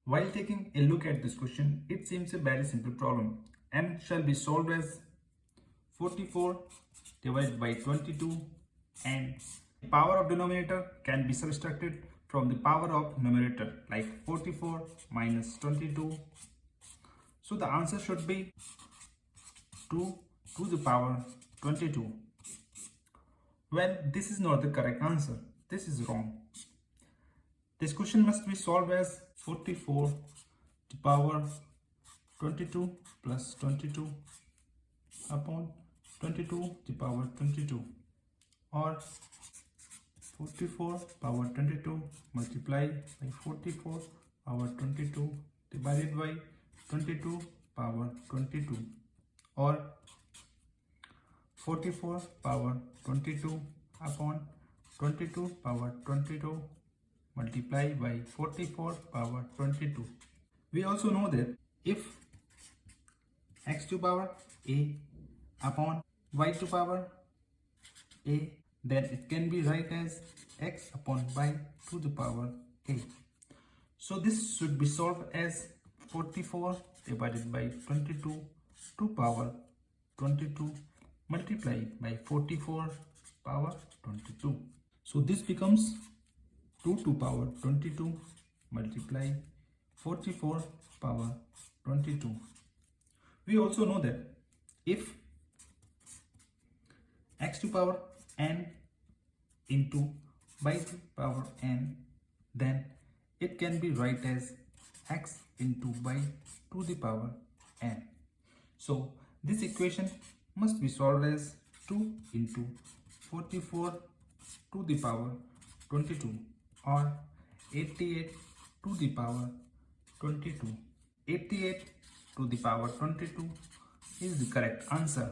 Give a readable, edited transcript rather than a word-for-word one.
While taking a look at this question, it seems a very simple problem and shall be solved as 44 divided by 22, and the power of denominator can be subtracted from the power of numerator, like 44 minus 22. So the answer should be 2 to the power 22. Well, this is not the correct answer. This is wrong. This question must be solved as 44 to the power 22 plus 22 upon 22 to the power 22, or 44 power 22 multiplied by 44 power 22 divided by 22 power 22, or 44 power 22 upon 22 power 22 multiplied by 44 power 22. We also know that if x to power a upon y to power a, then it can be written as x upon y to the power a. So this should be solved as 44 divided by 22 to power 22 multiplied by 44 power 22. So this becomes 2 to power 22 multiply 44 power 22. We also know that if x to power n into y to power n, then it can be written as x into y to the power n. So this equation must be solved as 2 into 44 to the power 22, or 88 to the power 22. 88 to the power 22 is the correct answer.